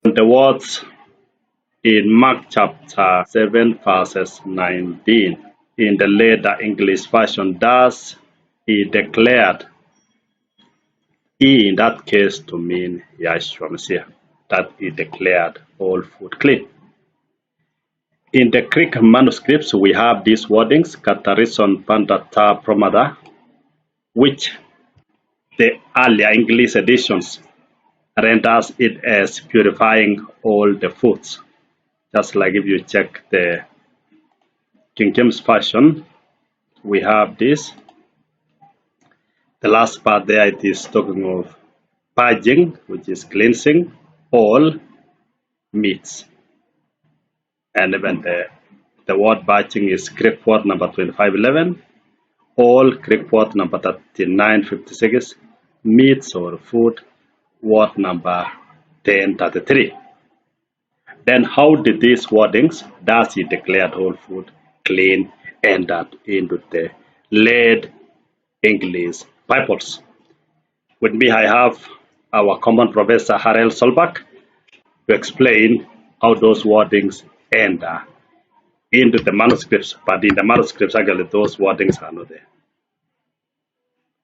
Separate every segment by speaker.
Speaker 1: The words in Mark chapter 7 verses 19 in the later English version, thus he declared, he in that case to mean Yahshua Messiah, that he declared all food clean. In the Greek manuscripts, we have these wordings, katarison pandata promada, which the earlier English editions renders it as purifying all the foods. Just like if you check the King James Version, we have this. The last part there, it is talking of purging, which is cleansing all meats. And even the word purging is Greek word number 2511, all Greek word number 3956, meats or food word number 1033. Then how did these wordings, thus he declared all food clean, entered into the late English Bibles? With me I have our common professor Harel Solbach to explain how those wordings enter into the manuscripts, but in the manuscripts actually those wordings are not there.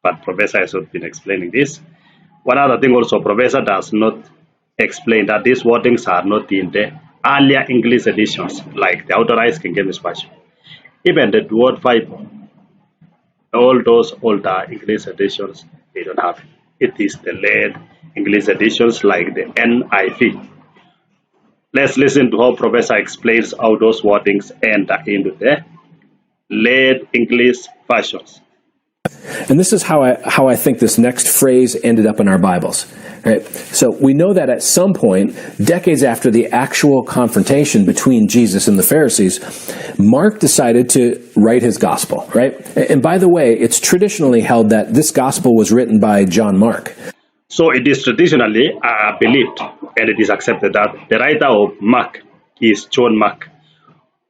Speaker 1: But Professor has been explaining this. One other thing also, Professor does not explain that these wordings are not in the earlier English editions, like the Authorized King James Version. Even the Word Bible, all those older English editions, they don't have it. It is the late English editions like the NIV. Let's listen to how Professor explains how those wordings enter into the late English versions.
Speaker 2: And this is how I think this next phrase ended up in our Bibles. Right? So we know that at some point, decades after the actual confrontation between Jesus and the Pharisees, Mark decided to write his gospel. Right? And by the way, it's traditionally held that this gospel was written by John Mark.
Speaker 1: So it is traditionally believed, and it is accepted, that the writer of Mark is John Mark,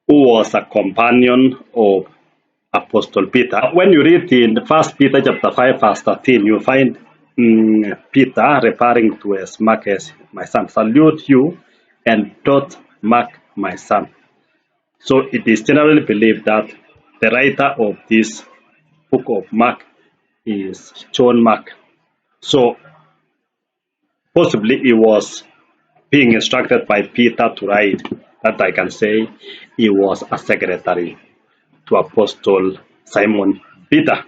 Speaker 1: who was a companion of Apostle Peter. When you read in 1 Peter chapter 5 verse 13, you find Peter referring to as Mark as my son. Salute you and taught Mark my son. So it is generally believed that the writer of this book of Mark is John Mark. So possibly he was being instructed by Peter to write, that I can say he was a secretary to Apostle Simon Peter.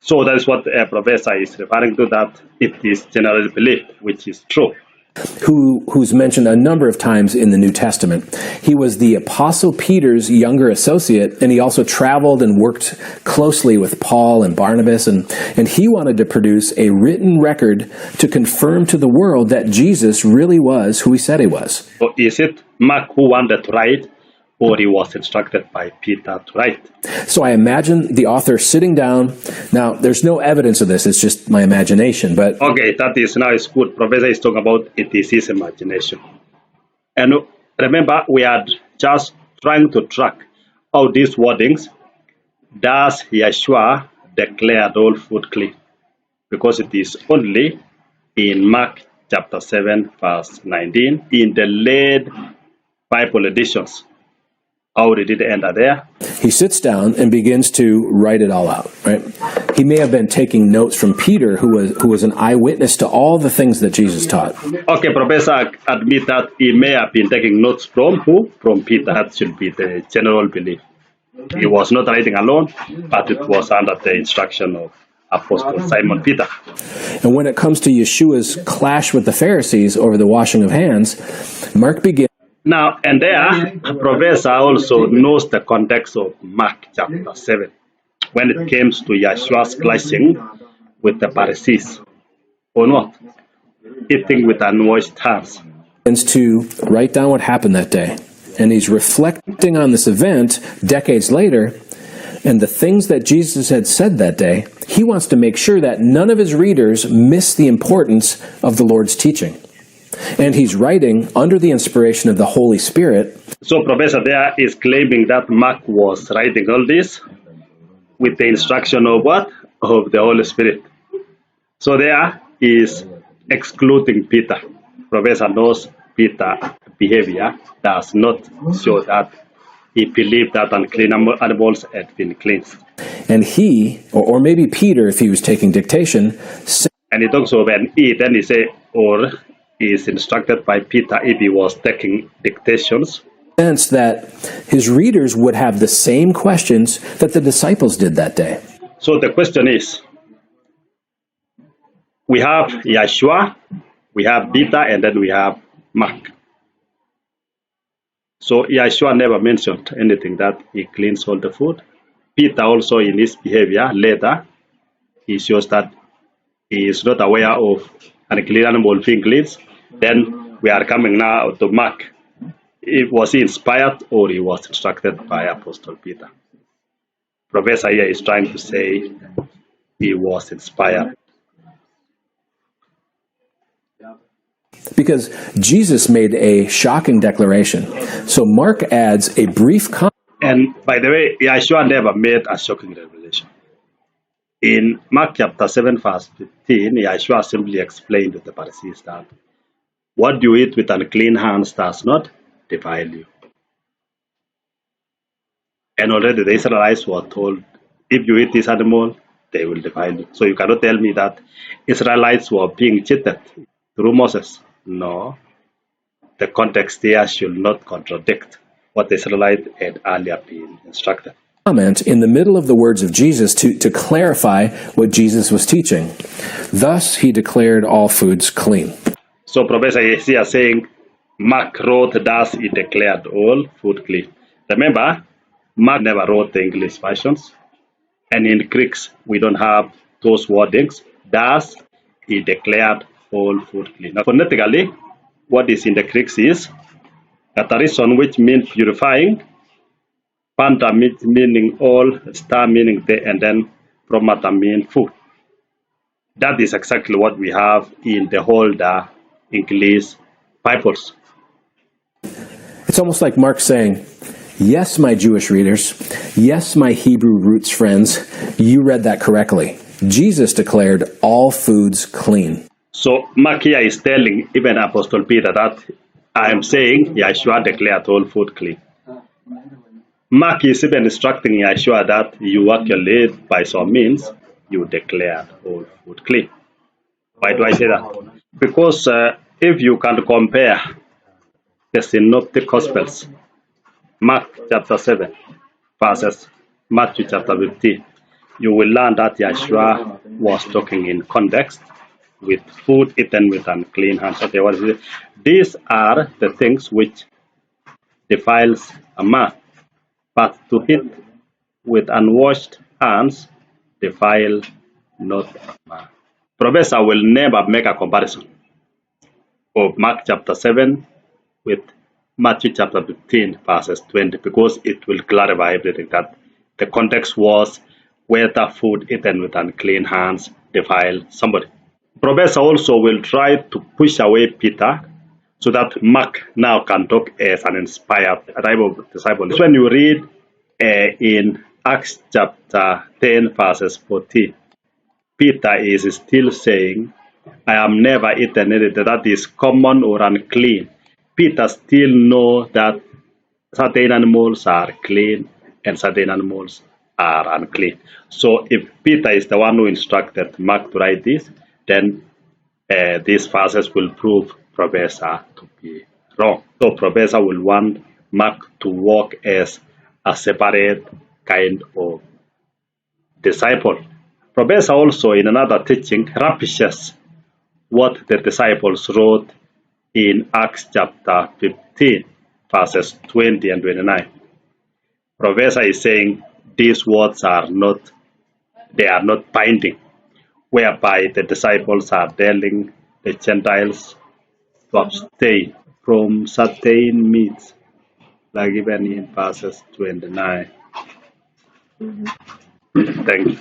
Speaker 1: So that is what a professor is referring to, that it is generally believed, which is true.
Speaker 2: Who's mentioned a number of times in the New Testament. He was the Apostle Peter's younger associate, and he also traveled and worked closely with Paul and Barnabas, and he wanted to produce a written record to confirm to the world that Jesus really was who he said he was.
Speaker 1: So is it Mark who wanted to write, or he was instructed by Peter to write?
Speaker 2: So I imagine the author sitting down. Now, there's no evidence of this. It's just my imagination. But
Speaker 1: okay, that is now is good. Professor is talking about it is his imagination. And remember, we are just trying to track how these wordings, does Yeshua declared all food clean? Because it is only in Mark chapter 7 verse 19 in the late Bible editions. How did it enter there?
Speaker 2: He sits down and begins to write it all out, right? He may have been taking notes from Peter, who was an eyewitness to all the things that Jesus taught.
Speaker 1: Okay, Professor admit that he may have been taking notes from who? From Peter. That should be the general belief. He was not writing alone, but it was under the instruction of Apostle Simon Peter.
Speaker 2: And when it comes to Yeshua's clash with the Pharisees over the washing of hands, Mark begins.
Speaker 1: Now, and there, Professor also knows the context of Mark chapter 7, when it comes to Yeshua's clashing with the Pharisees, or not, eating with unwashed hands.
Speaker 2: To write down what happened that day. And he's reflecting on this event decades later, and the things that Jesus had said that day. He wants to make sure that none of his readers miss the importance of the Lord's teaching. And he's writing under the inspiration of the Holy Spirit.
Speaker 1: So Professor there is claiming that Mark was writing all this with the instruction of what? Of the Holy Spirit. So there is excluding Peter. Professor knows Peter's behavior does not show that he believed that unclean animals had been cleansed.
Speaker 2: And he, or maybe Peter, if he was taking dictation,
Speaker 1: And it also when he, then he say, or he is instructed by Peter if he was taking dictations.
Speaker 2: sensed that his readers would have the same questions that the disciples did that day.
Speaker 1: So the question is, we have Yeshua, we have Peter, and then we have Mark. So Yeshua never mentioned anything that he cleans all the food. Peter also in his behavior later, he shows that he is not aware of unclean animal being cleansed. Then we are coming now to Mark. Was he inspired or he was instructed by Apostle Peter? Professor here is trying to say he was inspired.
Speaker 2: Because Jesus made a shocking declaration. So Mark adds a brief comment.
Speaker 1: And by the way, Yeshua never made a shocking revelation. In Mark chapter 7, verse 15, Yeshua simply explained to the Pharisees that what you eat with unclean hands does not defile you. And already the Israelites were told, if you eat this animal, they will defile you. So you cannot tell me that Israelites were being cheated through Moses. No. The context here should not contradict what the Israelites had earlier been instructed.
Speaker 2: Comment in the middle of the words of Jesus to clarify what Jesus was teaching. Thus he declared all foods clean.
Speaker 1: So Professor is here saying, Mark wrote thus he declared all food clean. Remember, Mark never wrote the English versions. And in Greeks, we don't have those wordings. Thus he declared all food clean. Now, phonetically, what is in the Greeks is katarison, which means purifying, panta meaning all, star meaning day, and then promata mean food. That is exactly what we have in the older English Bibles.
Speaker 2: It's almost like Mark saying, yes, my Jewish readers, yes, my Hebrew roots friends, you read that correctly. Jesus declared all foods clean.
Speaker 1: So Mark here is telling even Apostle Peter that I am saying Yeshua declared all food clean. Mark is even instructing Yeshua that you actually, by some means, you declared all food clean. Why do I say that? Because if you can compare the Synoptic Gospels, Mark chapter 7 versus Matthew chapter 15, you will learn that Yeshua was talking in context with food eaten with unclean hands. Okay, what is it? These are the things which defiles a man, but to eat with unwashed hands defile not a man. Professor will never make a comparison of Mark chapter 7 with Matthew chapter 15 verses 20 because it will clarify everything that the context was whether food eaten with unclean hands defile somebody. Professor also will try to push away Peter so that Mark now can talk as an inspired disciple. When you read in Acts chapter 10 verses 14, Peter is still saying, I am never eaten anything that is common or unclean. Peter still knows that certain animals are clean and certain animals are unclean. So if Peter is the one who instructed Mark to write this, then these verses will prove Professor to be wrong. So Professor will want Mark to walk as a separate kind of disciple. Professor also in another teaching rubbishes what the disciples wrote in Acts chapter 15 verses 20 and 29. Professor is saying these words are not binding, whereby the disciples are telling the Gentiles to abstain from certain meats, like even in verses 29. Thank you.